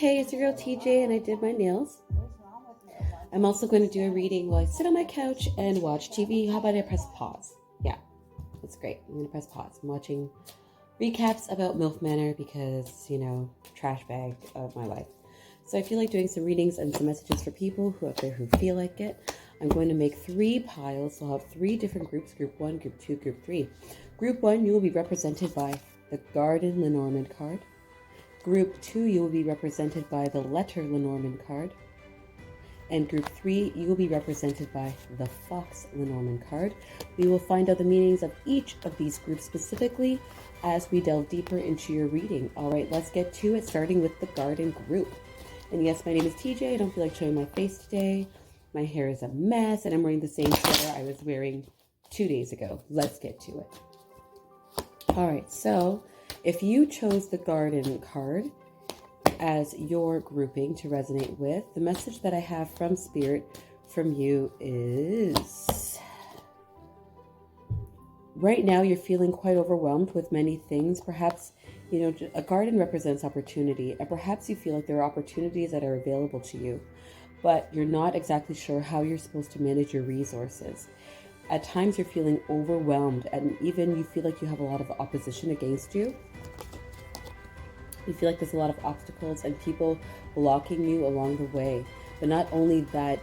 Hey, it's your girl TJ, and I did my nails. I'm also going to do a reading while I sit on my couch and watch TV. How about I press pause? Yeah, that's great. I'm going to press pause. I'm watching recaps about MILF Manor because, trash bag of my life. So I feel like doing some readings and some messages for people who out there who feel like it. I'm going to make 3 piles. So I'll have 3 different groups, group 1, group 2, group 3. Group 1, you will be represented by the Garden Lenormand card. Group 2, you will be represented by the letter Lenormand card. And group 3, you will be represented by the Fox Lenormand card. We will find out the meanings of each of these groups specifically as we delve deeper into your reading. All right, let's get to it, starting with the Garden group. And yes, my name is TJ. I don't feel like showing my face today. My hair is a mess, and I'm wearing the same sweater I was wearing 2 days ago. Let's get to it. All right, so if you chose the Garden card as your grouping to resonate with, the message that I have from Spirit from you is right now you're feeling quite overwhelmed with many things. Perhaps, a garden represents opportunity, and perhaps you feel like there are opportunities that are available to you, but you're not exactly sure how you're supposed to manage your resources. At times you're feeling overwhelmed, and even you feel like you have a lot of opposition against you. You feel like there's a lot of obstacles and people blocking you along the way. But not only that,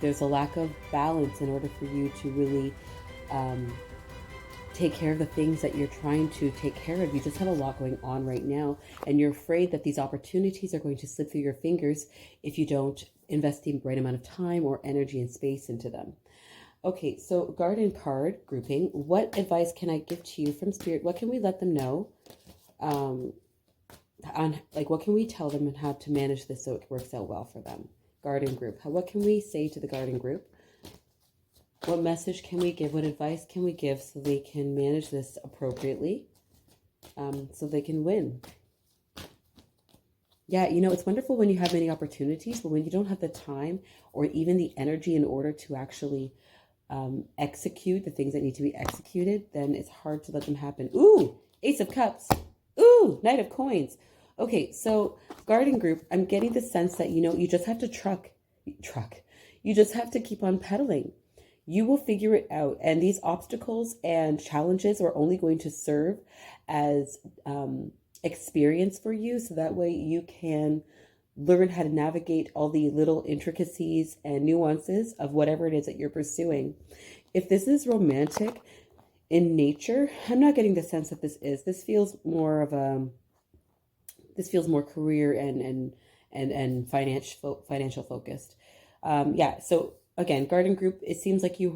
there's a lack of balance in order for you to really take care of the things that you're trying to take care of. You just have a lot going on right now, and you're afraid that these opportunities are going to slip through your fingers if you don't invest the right amount of time or energy and space into them. Okay, so Garden card grouping. What advice can I give to you from Spirit? What can we let them know? What can we tell them and how to manage this so it works out well for them? Garden group. What can we say to the Garden group? What message can we give? What advice can we give so they can manage this appropriately, so they can win? Yeah, it's wonderful when you have many opportunities, but when you don't have the time or even the energy in order to actually execute the things that need to be executed, then it's hard to let them happen. Ooh, Ace of Cups. Ooh, Knight of Coins. Okay, so Garden group, I'm getting the sense that, you just have to truck. You just have to keep on pedaling. You will figure it out. And these obstacles and challenges are only going to serve as experience for you. So that way you can learn how to navigate all the little intricacies and nuances of whatever it is that you're pursuing. If this is romantic in nature, I'm not getting the sense that this feels more of this feels more career and financial focused. So again, Garden group, it seems like you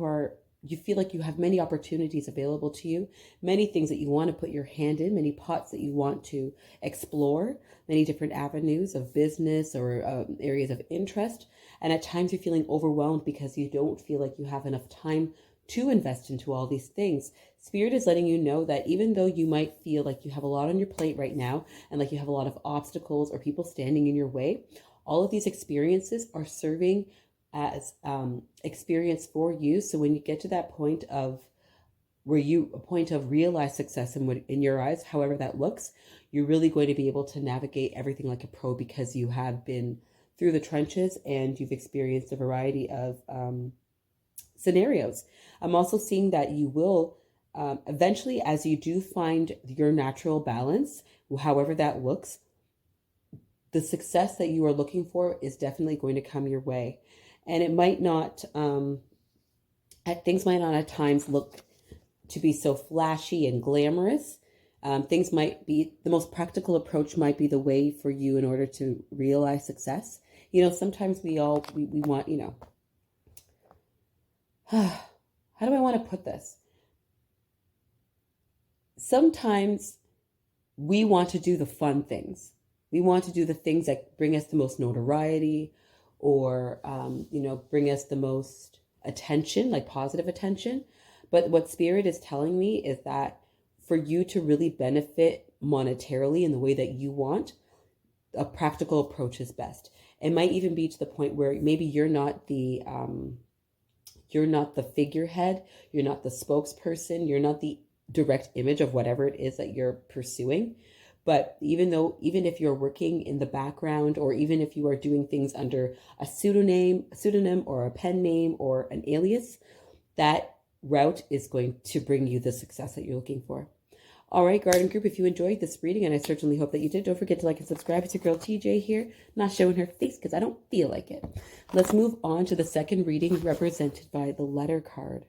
feel like you have many opportunities available to you, many things that you want to put your hand in, many pots that you want to explore, many different avenues of business or areas of interest. And at times you're feeling overwhelmed because you don't feel like you have enough time to invest into all these things. Spirit is letting you know that even though you might feel like you have a lot on your plate right now and like you have a lot of obstacles or people standing in your way, all of these experiences are serving as experience for you. So when you get to that point of realized success in your eyes, however that looks, you're really going to be able to navigate everything like a pro because you have been through the trenches and you've experienced a variety of scenarios. I'm also seeing that you will eventually, as you do find your natural balance, however that looks, the success that you are looking for is definitely going to come your way. And it might not, things might not at times look to be so flashy and glamorous. Things might be, the most practical approach might be the way for you in order to realize success. Sometimes we want, how do I want to put this? Sometimes we want to do the fun things. We want to do the things that bring us the most notoriety or, bring us the most attention, like positive attention. But what Spirit is telling me is that for you to really benefit monetarily in the way that you want, a practical approach is best. It might even be to the point where maybe you're not the figurehead, you're not the spokesperson, you're not the direct image of whatever it is that you're pursuing, But even if you're working in the background, or even if you are doing things under a pseudonym or a pen name or an alias, that route is going to bring you the success that you're looking for. All right, Garden Group, if you enjoyed this reading, and I certainly hope that you did, don't forget to like and subscribe. It's your girl TJ here, not showing her face because I don't feel like it. Let's move on to the second reading, represented by the letter card.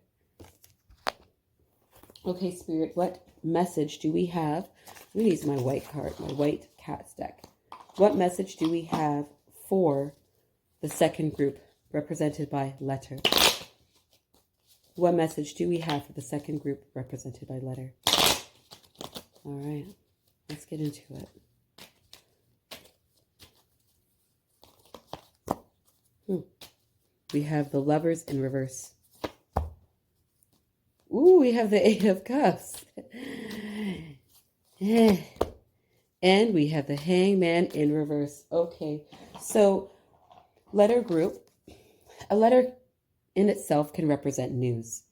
Okay, Spirit, what message do we have? I'm going to use my white card, my white cat's deck. What message do we have for the second group, represented by letter? What message do we have for the second group, represented by letter? All right, let's get into it. We have the Lovers in reverse. Ooh, we have the Eight of Cups. And we have the Hangman in reverse. Okay, so letter group. A letter in itself can represent news.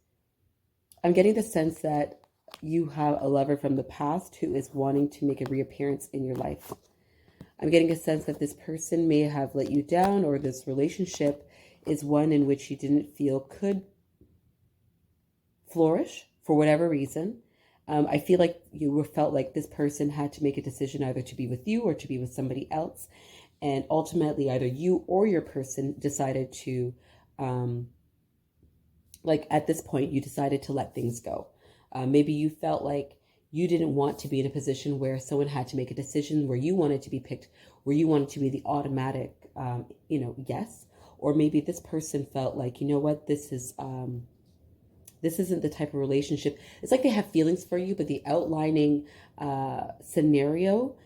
I'm getting the sense that you have a lover from the past who is wanting to make a reappearance in your life. I'm getting a sense that this person may have let you down, or this relationship is one in which you didn't feel could flourish for whatever reason. I feel like you felt like this person had to make a decision either to be with you or to be with somebody else. And ultimately, either you or your person decided to, at this point, you decided to let things go. Maybe you felt like you didn't want to be in a position where someone had to make a decision, where you wanted to be picked, where you wanted to be the automatic, yes. Or maybe this person felt like, you know what, this isn't the type of relationship. It's like they have feelings for you, but the outlining scenario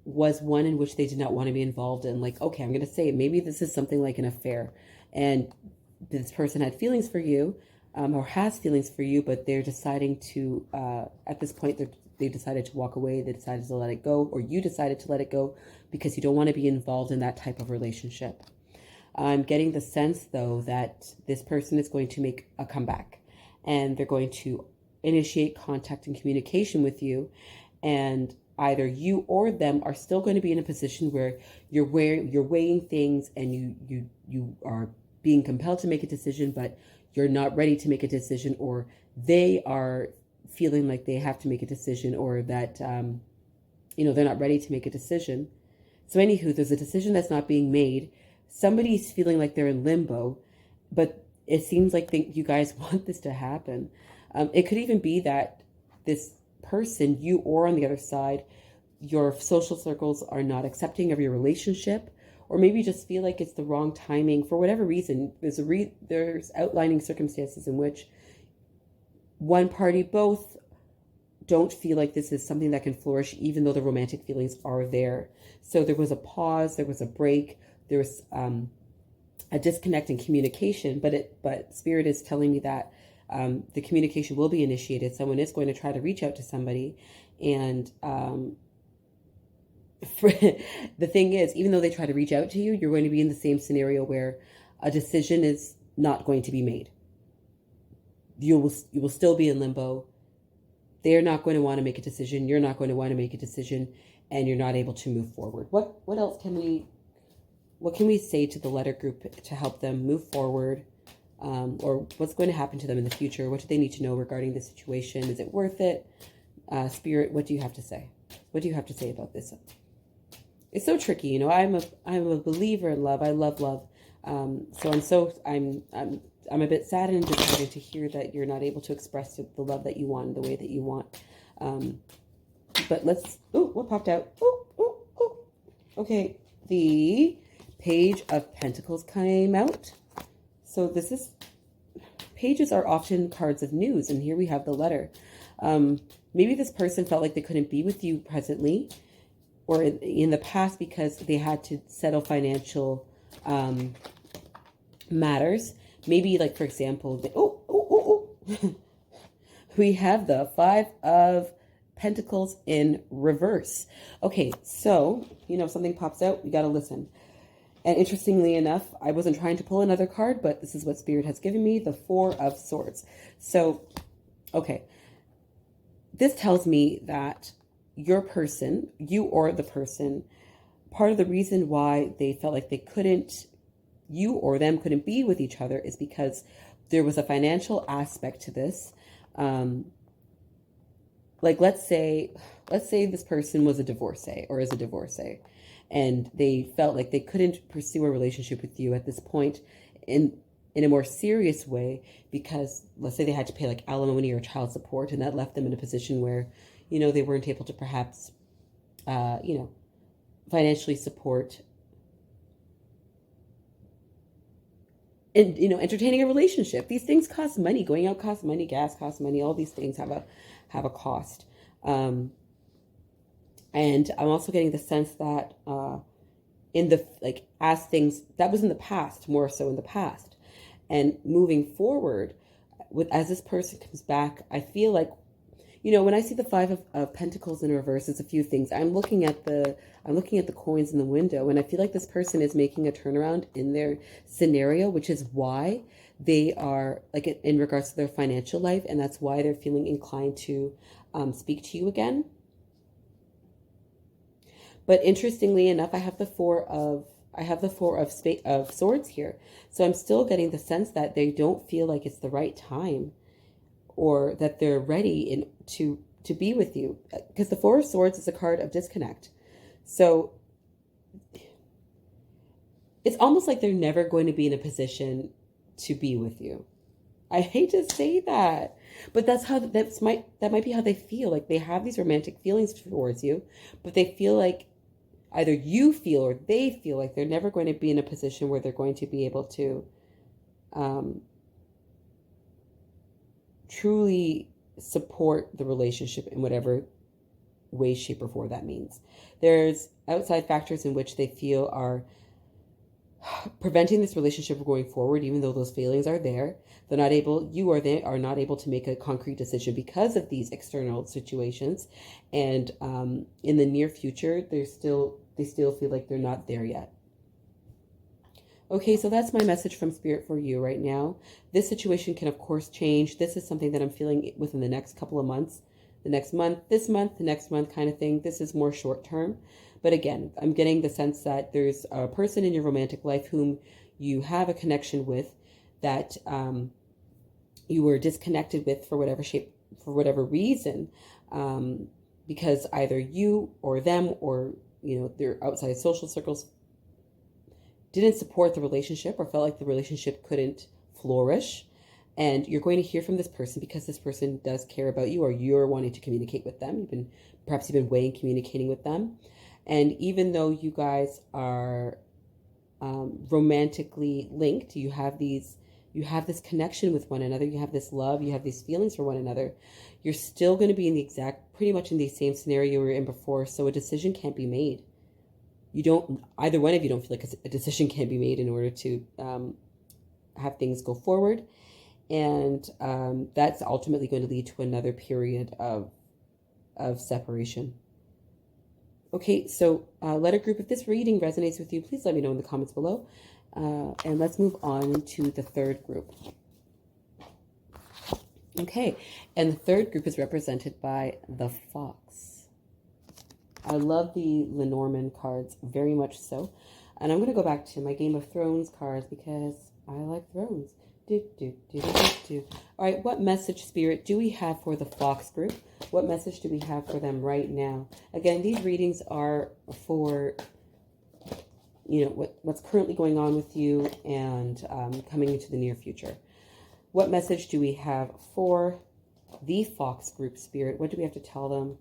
was one in which they did not want to be involved in. Like, okay, I'm going to say it. Maybe this is something like an affair, and this person had feelings for you, or has feelings for you, but they're deciding to, at this point, they decided to walk away. They decided to let it go, or you decided to let it go because you don't want to be involved in that type of relationship. I'm getting the sense, though, that this person is going to make a comeback, and they're going to initiate contact and communication with you, and either you or them are still going to be in a position where you're weighing things, and you are being compelled to make a decision, but you're not ready to make a decision, or they are feeling like they have to make a decision, or that they're not ready to make a decision. So anywho, there's a decision that's not being made. Somebody's feeling like they're in limbo, but it seems like you guys want this to happen. It could even be that this person, you or on the other side, your social circles are not accepting of your relationship, or maybe you just feel like it's the wrong timing for whatever reason. There's outlining circumstances in which one party, both, don't feel like this is something that can flourish, even though the romantic feelings are there. So there was a pause, there was a break, there was a disconnect in communication, but Spirit is telling me that the communication will be initiated. Someone is going to try to reach out to somebody, and the thing is, even though they try to reach out to you, you're going to be in the same scenario where a decision is not going to be made. You will still be in limbo. They're not going to want to make a decision. You're not going to want to make a decision, and you're not able to move forward. What else can we say to the letter group to help them move forward, or what's going to happen to them in the future? What do they need to know regarding the situation? Is it worth it? Spirit, what do you have to say? What do you have to say about this? It's so tricky, I'm a believer in love. I love love. So I'm a bit saddened and disheartened to hear that you're not able to express the love that you want the way that you want. But what popped out? Okay, the Page of Pentacles came out. So pages are often cards of news, and here we have the letter. Maybe this person felt like they couldn't be with you presently or in the past because they had to settle financial matters. Maybe, like, for example, we have the Five of Pentacles in reverse. Okay, so, something pops out, we got to listen. And interestingly enough, I wasn't trying to pull another card, but this is what Spirit has given me, the Four of Swords. So, okay. This tells me that your person, you or the person, part of the reason why they felt like they couldn't, you or them couldn't be with each other is because there was a financial aspect to this. Like let's say this person was a divorcee or is a divorcee, and they felt like they couldn't pursue a relationship with you at this point in a more serious way because let's say they had to pay like alimony or child support, and that left them in a position where, you know, they weren't able to perhaps, you know, financially support and, you know, entertaining a relationship. These things cost money. Going out costs money. Gas costs money. All these things have a cost. And I'm also getting the sense that in the, like, as things that was in the past, more so in the past, and moving forward, with as this person comes back, I feel like, you know, when I see the Five of Pentacles in reverse, it's a few things. I'm looking at the coins in the window, and I feel like this person is making a turnaround in their scenario, which is why they are, like, in regards to their financial life, and that's why they're feeling inclined to speak to you again. But interestingly enough, I have the four of swords here, so I'm still getting the sense that they don't feel like it's the right time, or that they're ready to be with you, because the Four of Swords is a card of disconnect. So it's almost like they're never going to be in a position to be with you. I hate to say that, but that might be how they feel. Like they have these romantic feelings towards you, but they feel like either you feel or they feel like they're never going to be in a position where they're going to be able to truly support the relationship in whatever way, shape, or form that means. There's outside factors in which they feel are preventing this relationship from going forward, even though those feelings are there. They're not able, you or they are not able to make a concrete decision because of these external situations. And in the near future, they still feel like they're not there yet. Okay, so that's my message from Spirit for you right now. This situation can, of course, change. This is something that I'm feeling within the next couple of months. The next month, this month, the next month kind of thing. This is more short term. But again, I'm getting the sense that there's a person in your romantic life whom you have a connection with that you were disconnected with for whatever reason, because either you or them or, you know, their outside social circles didn't support the relationship or felt like the relationship couldn't flourish. And you're going to hear from this person because this person does care about you, or you're wanting to communicate with them. Perhaps you've been weighing communicating with them. And even though you guys are romantically linked, you have this connection with one another, you have this love, you have these feelings for one another, you're still going to be in pretty much in the same scenario you were in before. So a decision can't be made. Either one of you don't feel like a decision can be made in order to have things go forward. And that's ultimately going to lead to another period of separation. Okay, so letter group, if this reading resonates with you, please let me know in the comments below. And let's move on to the third group. Okay, and the third group is represented by the Fox. I love the Lenormand cards, very much so. And I'm going to go back to my Game of Thrones cards because I like thrones. All right, what message, Spirit, do we have for the Fox group? What message do we have for them right now? Again, these readings are for, you know, what's currently going on with you and coming into the near future. What message do we have for the Fox group, Spirit? What do we have to tell them?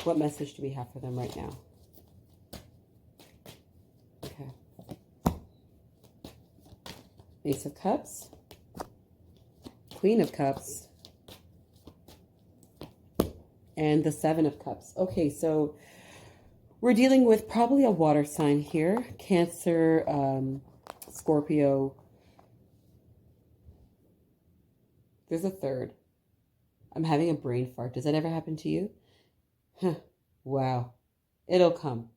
What message do we have for them right now? Okay. Ace of Cups. Queen of Cups. And the Seven of Cups. Okay, so we're dealing with probably a water sign here. Cancer, Scorpio. There's a third. I'm having a brain fart. Does that ever happen to you? Huh. Wow. It'll come.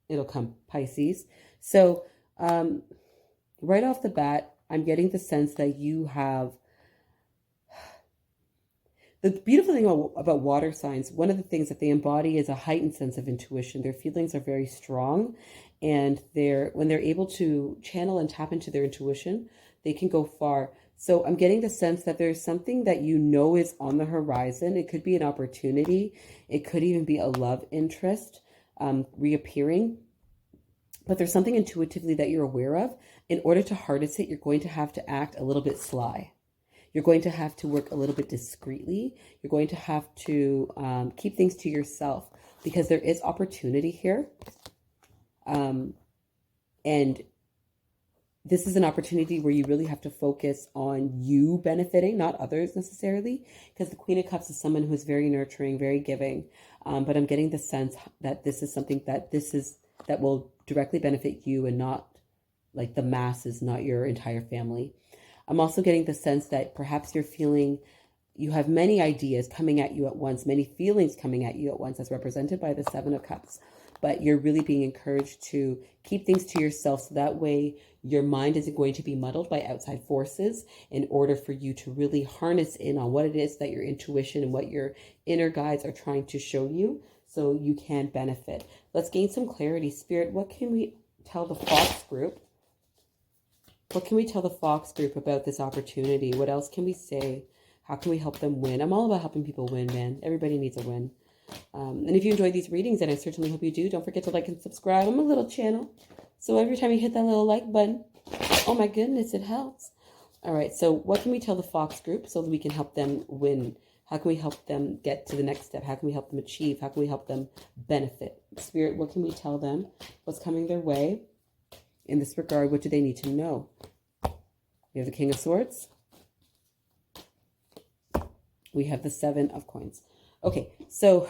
It'll come, Pisces. So right off the bat, I'm getting the sense that you have The beautiful thing about water signs, one of the things that they embody is a heightened sense of intuition. Their feelings are very strong, and when they're able to channel and tap into their intuition, they can go far. So I'm getting the sense that there's something that you know is on the horizon. It could be an opportunity. It could even be a love interest reappearing. But there's something intuitively that you're aware of. In order to harness it, you're going to have to act a little bit sly. You're going to have to work a little bit discreetly. You're going to have to keep things to yourself because there is opportunity here. And this is an opportunity where you really have to focus on you benefiting, not others necessarily, because the Queen of Cups is someone who is very nurturing, very giving. But I'm getting the sense that this is something that will directly benefit you and not like the masses, not your entire family. I'm also getting the sense that perhaps you're feeling you have many ideas coming at you at once, many feelings coming at you at once, as represented by the Seven of Cups. But you're really being encouraged to keep things to yourself so that way your mind isn't going to be muddled by outside forces in order for you to really harness in on what it is that your intuition and what your inner guides are trying to show you so you can benefit. Let's gain some clarity. Spirit, what can we tell the Fox group? What can we tell the Fox group about this opportunity? What else can we say? How can we help them win? I'm all about helping people win, man. Everybody needs a win. And if you enjoyed these readings, and I certainly hope you do, don't forget to like and subscribe. I'm a little channel. So every time you hit that little like button, oh my goodness, it helps. All right, so what can we tell the Fox group so that we can help them win? How can we help them get to the next step? How can we help them achieve? How can we help them benefit? Spirit, what can we tell them? What's coming their way? In this regard, what do they need to know? We have the King of Swords. We have the Seven of Coins. Okay, so,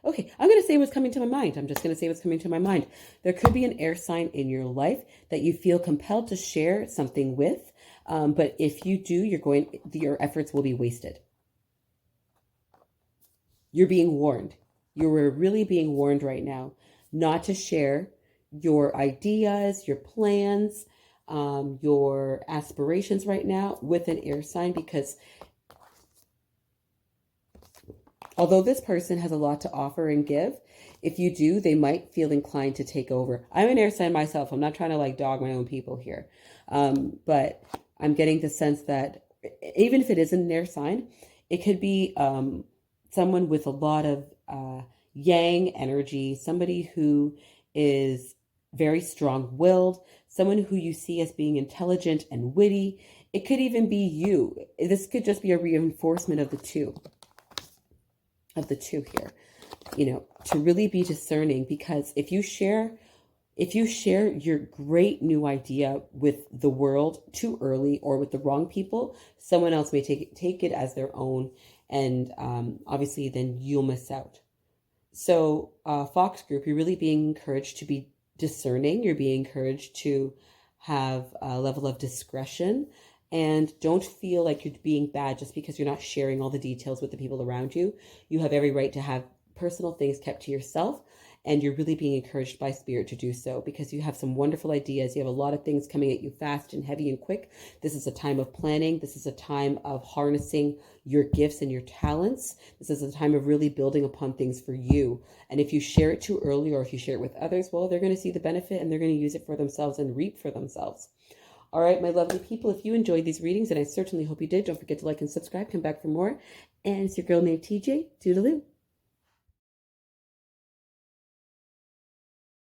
okay, I'm going to say what's coming to my mind. I'm just going to say what's coming to my mind. There could be an air sign in your life that you feel compelled to share something with, but if you do, your efforts will be wasted. You're being warned. You're really being warned right now not to share your ideas, your plans, your aspirations right now with an air sign, because although this person has a lot to offer and give, if you do, they might feel inclined to take over. I'm an air sign myself. I'm not trying to like dog my own people here. But I'm getting the sense that even if it isn't an air sign, it could be someone with a lot of yang energy, somebody who is very strong-willed, someone who you see as being intelligent and witty. It could even be you. This could just be a reinforcement of the two here, you know, to really be discerning, because if you share your great new idea with the world too early or with the wrong people, someone else may take it as their own, and obviously then you'll miss out. So Fox group, you're really being encouraged to be discerning. You're being encouraged to have a level of discretion, and don't feel like you're being bad just because you're not sharing all the details with the people around you. You have every right to have personal things kept to yourself, and you're really being encouraged by Spirit to do so, because you have some wonderful ideas. You have a lot of things coming at you fast and heavy and quick. This is a time of planning. This is a time of harnessing your gifts and your talents. This is a time of really building upon things for you. And if you share it too early, or if you share it with others, well, they're going to see the benefit and they're going to use it for themselves and reap for themselves. All right, my lovely people, if you enjoyed these readings, and I certainly hope you did, don't forget to like and subscribe. Come back for more. And it's your girl named TJ. Toodaloo.